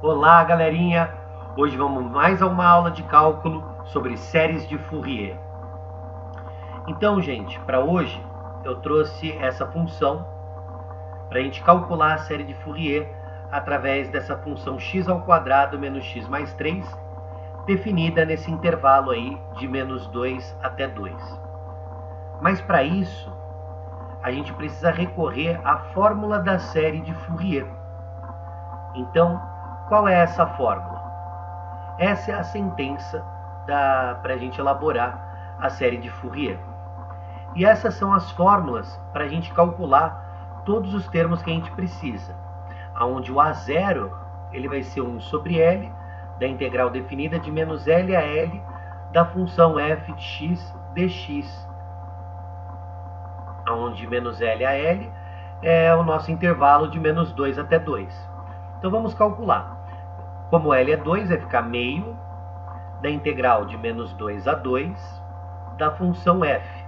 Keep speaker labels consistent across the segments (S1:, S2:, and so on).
S1: Olá, galerinha! Hoje vamos mais a uma aula de cálculo sobre séries de Fourier. Então, gente, para hoje eu trouxe essa função para a gente calcular a série de Fourier através dessa função x² menos x mais 3, definida nesse intervalo aí de menos 2 até 2. Mas para isso, a gente precisa recorrer à fórmula da série de Fourier. Então, qual é essa fórmula? Essa é a sentença para a gente elaborar a série de Fourier. E essas são as fórmulas para a gente calcular todos os termos que a gente precisa. Onde o A0 ele vai ser 1 sobre L da integral definida de menos L a L da função f de x dx. Onde menos L a L é o nosso intervalo de menos 2 até 2. Então vamos calcular. Como L é 2, vai ficar meio da integral de menos 2 a 2 da função f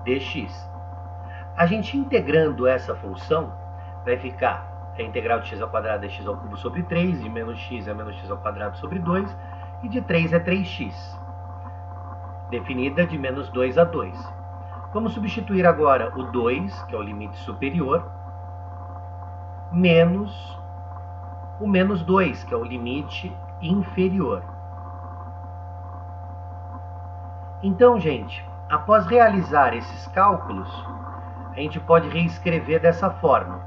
S1: dx. A gente integrando essa função, vai ficar a integral de x² é x³ sobre 3, de menos x é menos x² sobre 2, e de 3 é 3x, definida de menos 2 a 2. Vamos substituir agora o 2, que é o limite superior, menos o menos 2, que é o limite inferior. Então, gente, após realizar esses cálculos, a gente pode reescrever dessa forma.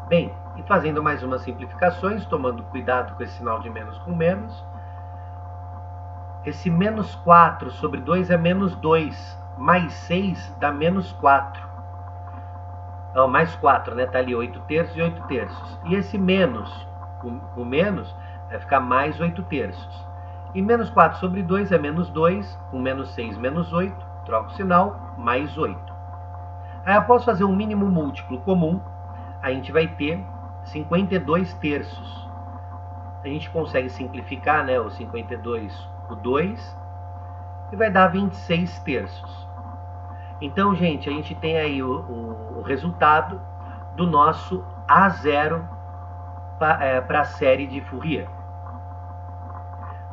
S1: Bem, e fazendo mais umas simplificações, tomando cuidado com esse sinal de menos com menos, esse menos 4 sobre 2 é menos 2, mais 6 dá menos 4. Não, mais 4, né? Tá ali 8 terços e 8 terços. E esse menos, o menos, vai ficar mais 8 terços. E menos 4 sobre 2 é menos 2, com menos 6, menos 8, troca o sinal, mais 8. Aí após fazer um mínimo múltiplo comum, a gente vai ter 52 terços. A gente consegue simplificar, né, o 52 por 2 e vai dar 26 terços. Então, gente, a gente tem aí o resultado do nosso A0 para a série de Fourier.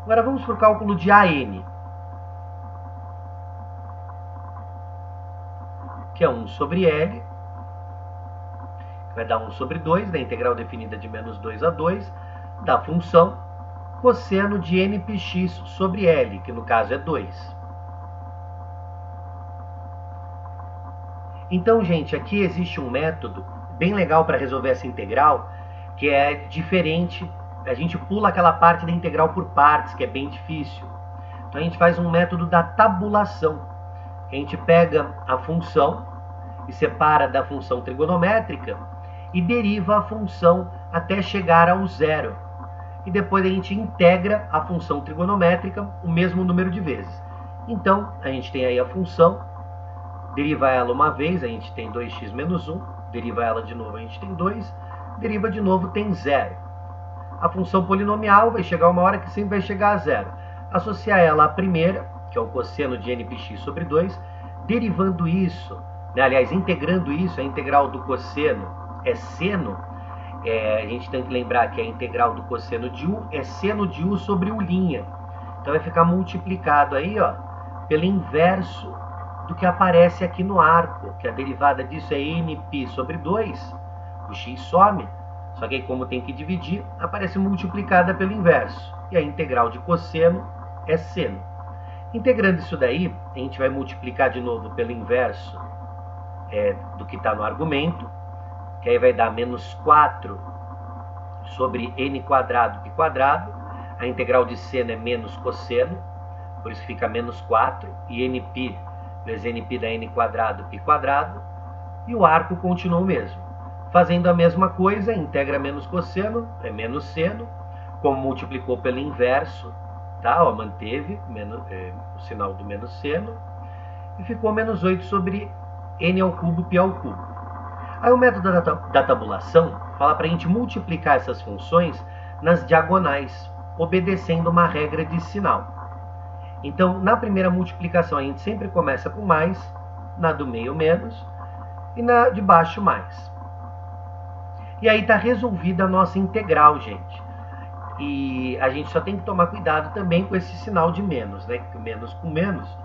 S1: Agora vamos para o cálculo de AN, que é 1 sobre L, vai dar 1 sobre 2, da integral definida de menos 2 a 2, da função cosseno de npx sobre L, que no caso é 2. Então, gente, aqui existe um método bem legal para resolver essa integral, que é diferente, a gente pula aquela parte da integral por partes, que é bem difícil. Então a gente faz um método da tabulação, que a gente pega a função e separa da função trigonométrica, e deriva a função até chegar ao zero. E depois a gente integra a função trigonométrica o mesmo número de vezes. Então, a gente tem aí a função, deriva ela uma vez, a gente tem 2x menos 1, deriva ela de novo, a gente tem 2, deriva de novo, tem 0. A função polinomial vai chegar uma hora que sempre vai chegar a zero. Associar ela à primeira, que é o cosseno de npx sobre 2, derivando isso, né, aliás, integrando isso, a integral do cosseno é seno, a gente tem que lembrar que a integral do cosseno de U é seno de U sobre U'. Então vai ficar multiplicado aí, ó, pelo inverso do que aparece aqui no arco, que a derivada disso é nπ sobre 2, o x some, só que aí como tem que dividir, aparece multiplicada pelo inverso, e a integral de cosseno é seno. Integrando isso daí, a gente vai multiplicar de novo pelo inverso do que está no argumento, que aí vai dar menos 4 sobre n quadrado π quadrado. A integral de seno é menos cosseno, por isso fica menos 4, e nπ vezes nπ da n quadrado π quadrado, e o arco continua o mesmo. Fazendo a mesma coisa, integra menos cosseno, é menos seno, como multiplicou pelo inverso, tá? Ó, manteve o sinal do menos seno, e ficou menos 8 sobre n ao cubo π ao cubo. Aí o método da tabulação fala para a gente multiplicar essas funções nas diagonais, obedecendo uma regra de sinal. Então, na primeira multiplicação, a gente sempre começa com mais, na do meio menos, e na de baixo mais. E aí está resolvida a nossa integral, gente. E a gente só tem que tomar cuidado também com esse sinal de menos, né? Que menos com menos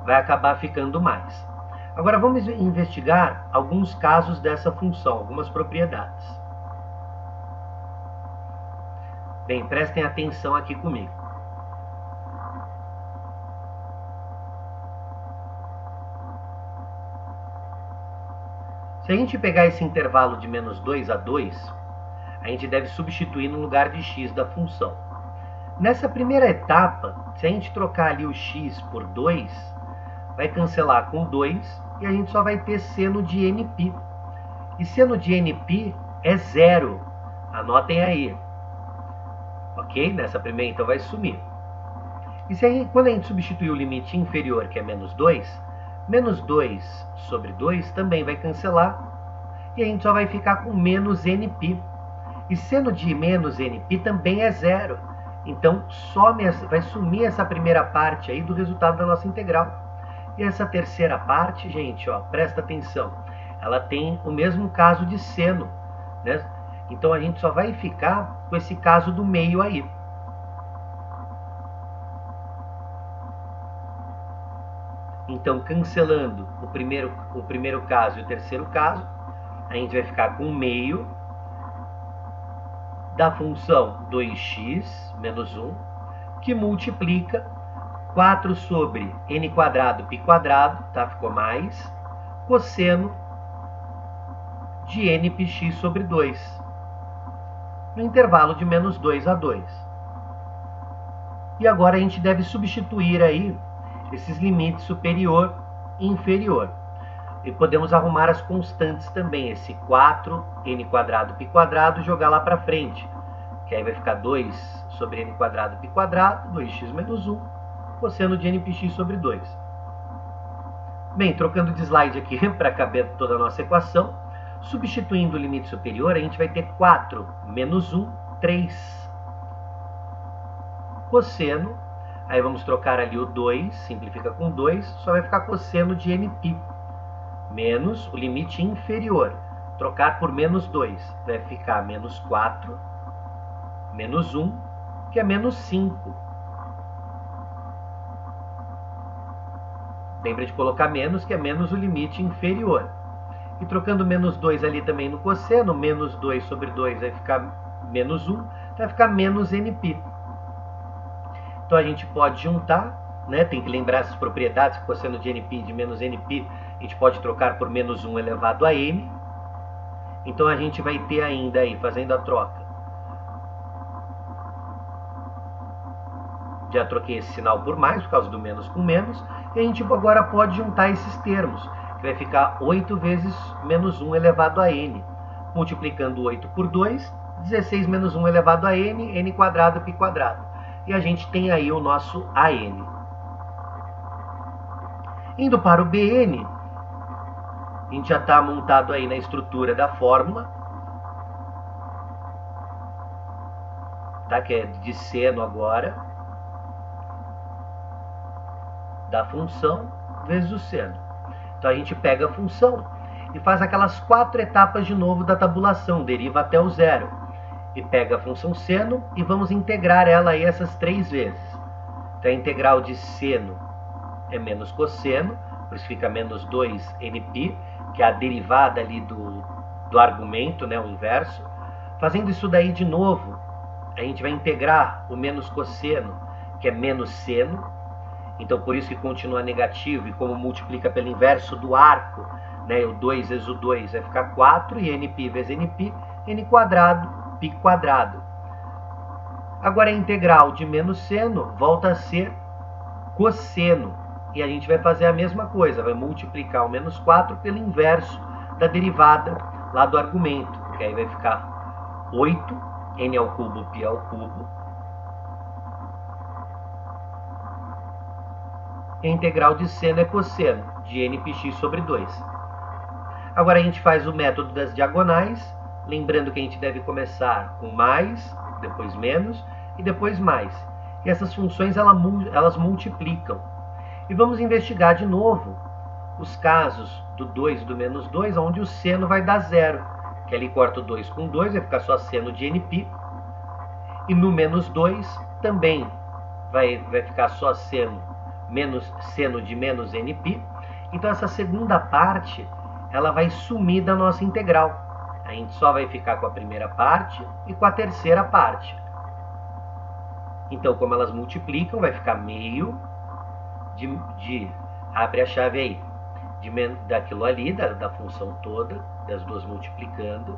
S1: vai acabar ficando mais. Agora vamos investigar alguns casos dessa função, algumas propriedades. Bem, prestem atenção aqui comigo. Se a gente pegar esse intervalo de menos 2 a 2, a gente deve substituir no lugar de x da função. Nessa primeira etapa, se a gente trocar ali o x por 2, vai cancelar com 2 e a gente só vai ter seno de nπ. E seno de nπ é 0. Anotem aí. Ok? Nessa primeira, então, vai sumir. E se aí, quando a gente substituir o limite inferior, que é menos 2 sobre 2 também vai cancelar. E a gente só vai ficar com menos nπ. E seno de menos nπ também é 0. Então, vai sumir essa primeira parte aí do resultado da nossa integral. E essa terceira parte, gente, ó, presta atenção, ela tem o mesmo caso de seno, né? Então, a gente só vai ficar com esse caso do meio aí. Então, cancelando o primeiro caso e o terceiro caso, a gente vai ficar com o meio da função 2x menos 1, que multiplica 4 sobre n quadrado π quadrado, tá? Ficou mais, cosseno de nπx sobre 2, no intervalo de menos 2 a 2. E agora a gente deve substituir aí esses limites superior e inferior. E podemos arrumar as constantes também, esse 4n quadrado π quadrado, jogar lá para frente, que aí vai ficar 2 sobre n quadrado π quadrado, 2x menos 1, cosseno de nπx sobre 2. Bem, trocando de slide aqui para caber toda a nossa equação, substituindo o limite superior, a gente vai ter 4 menos 1, 3. Cosseno, aí vamos trocar ali o 2, simplifica com 2, só vai ficar cosseno de nπ, menos o limite inferior, trocar por menos 2, vai ficar menos 4, menos 1, que é menos 5. Lembra de colocar menos, que é menos o limite inferior. E trocando menos 2 ali também no cosseno, menos 2 sobre 2 vai ficar menos 1, vai ficar menos nπ. Então a gente pode juntar, né? Tem que lembrar essas propriedades, cosseno de nπ e de menos nπ, a gente pode trocar por menos 1 elevado a n. Então a gente vai ter ainda aí, fazendo a troca, já troquei esse sinal por mais, por causa do menos com menos, e a gente agora pode juntar esses termos, que vai ficar 8 vezes menos 1 elevado a n. Multiplicando 8 por 2, 16 menos 1 elevado a n, n quadrado π quadrado. E a gente tem aí o nosso AN. Indo para o BN, a gente já está montado aí na estrutura da fórmula, tá? Que é de seno agora, da função vezes o seno. Então a gente pega a função e faz aquelas 4 etapas de novo da tabulação, deriva até o zero. E pega a função seno e vamos integrar ela aí essas 3 vezes. Então a integral de seno é menos cosseno, por isso fica menos 2nπ, que é a derivada ali do argumento, né, o inverso. Fazendo isso daí de novo, a gente vai integrar o menos cosseno, que é menos seno. Então por isso que continua negativo, e como multiplica pelo inverso do arco, né, o 2 vezes o 2 vai ficar 4, e nπ vezes nπ, n quadrado π quadrado. Agora a integral de menos seno volta a ser cosseno. E a gente vai fazer a mesma coisa, vai multiplicar o menos 4 pelo inverso da derivada lá do argumento, que aí vai ficar 8, n ao cubo, π ao cubo. E a integral de seno é cosseno de nπx sobre 2. Agora a gente faz o método das diagonais, lembrando que a gente deve começar com mais, depois menos e depois mais. E essas funções elas multiplicam. E vamos investigar de novo os casos do 2 e do menos 2, onde o seno vai dar zero. Que ali corta o 2 com 2, vai ficar só seno de nπ. E no menos 2 também vai ficar só seno de menos nπ. Então essa segunda parte ela vai sumir da nossa integral. A gente só vai ficar com a primeira parte e com a terceira parte. Então, como elas multiplicam, vai ficar meio abre a chave aí, daquilo ali, da função toda, das duas multiplicando,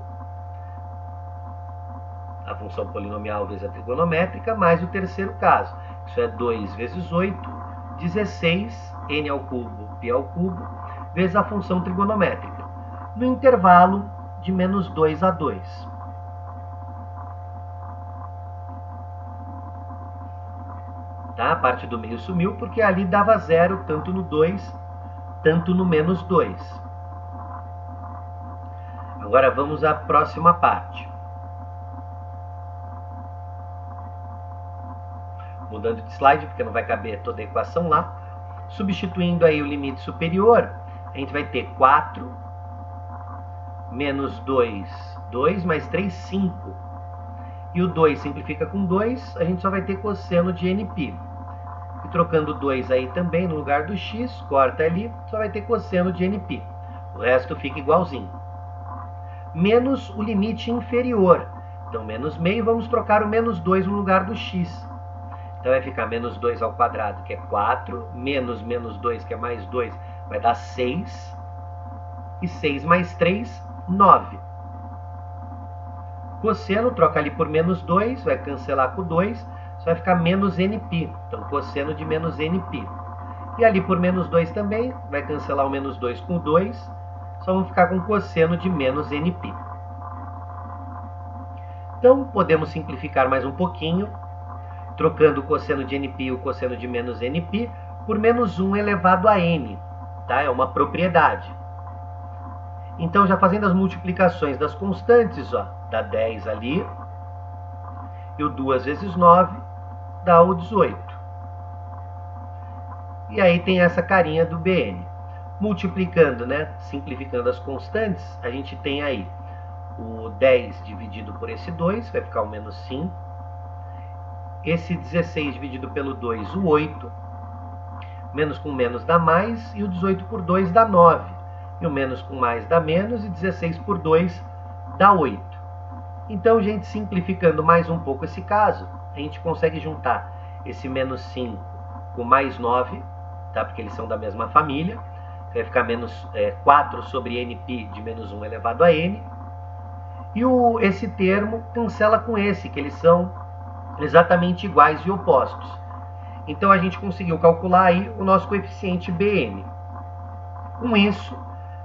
S1: a função polinomial vezes a trigonométrica, mais o terceiro caso. Isso é 2 vezes 8, 16, n ao cubo, π ao cubo, vezes a função trigonométrica, no intervalo de menos 2 a 2. Tá? A parte do meio sumiu porque ali dava zero tanto no 2, tanto no menos 2. Agora vamos à próxima parte. Mudando de slide, porque não vai caber toda a equação lá. Substituindo aí o limite superior, a gente vai ter 4, menos 2, 2, mais 3, 5. E o 2 simplifica com 2, a gente só vai ter cosseno de nπ. E trocando 2 aí também no lugar do x, corta ali, só vai ter cosseno de nπ. O resto fica igualzinho. Menos o limite inferior. Então, menos meio, vamos trocar o menos 2 no lugar do x. Então, vai ficar menos 2 ao quadrado, que é 4, menos menos 2, que é mais 2, vai dar 6. E 6 mais 3, 9. Cosseno, troca ali por menos 2, vai cancelar com 2, só vai ficar menos nπ. Então, cosseno de menos nπ. E ali por menos 2 também, vai cancelar o menos 2 com 2, só vamos ficar com cosseno de menos nπ. Então, podemos simplificar mais um pouquinho, trocando o cosseno de nπ e o cosseno de menos nπ por menos 1 elevado a n. Tá? É uma propriedade. Então, já fazendo as multiplicações das constantes, ó, dá 10 ali, e o 2 vezes 9 dá o 18. E aí tem essa carinha do bn. Multiplicando, né, simplificando as constantes, a gente tem aí o 10 dividido por esse 2, vai ficar o menos 5. Esse 16 dividido pelo 2, o 8. Menos com menos dá mais, e o 18 por 2 dá 9. E o menos com mais dá menos, e 16 por 2 dá 8. Então, gente, simplificando mais um pouco esse caso, a gente consegue juntar esse menos 5 com mais 9, tá? Porque eles são da mesma família. Vai ficar menos 4 sobre nπ de menos 1 elevado a n. E esse termo cancela com esse, que eles são exatamente iguais e opostos. Então, a gente conseguiu calcular aí o nosso coeficiente bn. Com isso,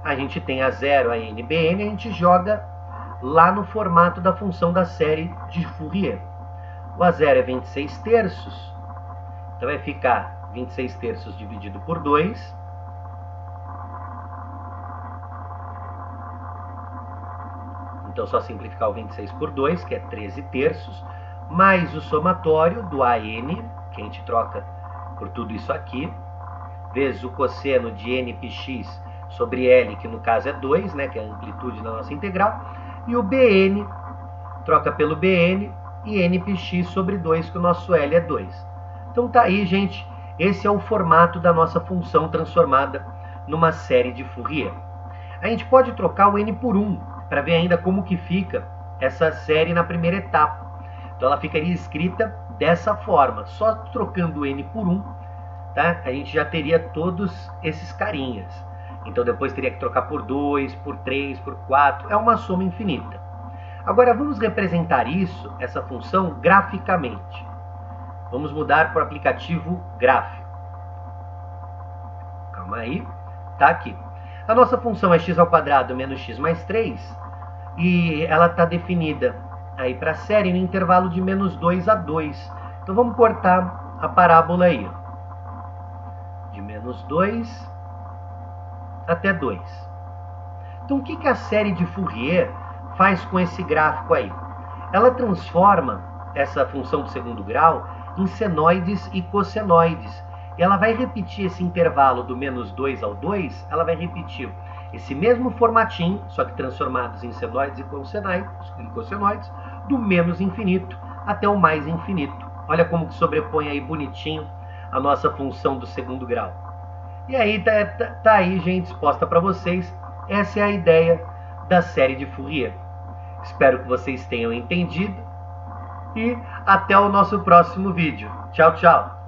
S1: a gente tem a 0 a n bn, a gente joga lá no formato da função da série de Fourier. O A0 é 26 terços, então vai ficar 26 terços dividido por 2. Então, só simplificar o 26 por 2, que é 13 terços, mais o somatório do AN, que a gente troca por tudo isso aqui, vezes o cosseno de npx sobre L, que no caso é 2, né, que é a amplitude da nossa integral, e o Bn, troca pelo Bn, e npx sobre 2, que o nosso L é 2. Então tá aí, gente, esse é o formato da nossa função transformada numa série de Fourier. A gente pode trocar o n por 1, para ver ainda como que fica essa série na primeira etapa. Então ela ficaria escrita dessa forma, só trocando o n por 1, tá? A gente já teria todos esses carinhas. Então depois teria que trocar por 2, por 3, por 4, é uma soma infinita. Agora vamos representar isso, essa função, graficamente. Vamos mudar para o aplicativo gráfico. Calma aí, tá aqui. A nossa função é x² menos x mais 3, e ela está definida aí para a série no intervalo de menos 2 a 2. Então vamos cortar a parábola aí, ó, de menos 2 até 2. Então o que a série de Fourier faz com esse gráfico aí? Ela transforma essa função do segundo grau em senoides e cossenoides. E ela vai repetir esse intervalo do menos 2 ao 2, ela vai repetir esse mesmo formatinho, só que transformados em senoides e cossenoides, do menos infinito até o mais infinito. Olha como que sobrepõe aí bonitinho a nossa função do segundo grau. E aí tá aí, gente, exposta para vocês. Essa é a ideia da série de Fourier. Espero que vocês tenham entendido e até o nosso próximo vídeo. Tchau, tchau!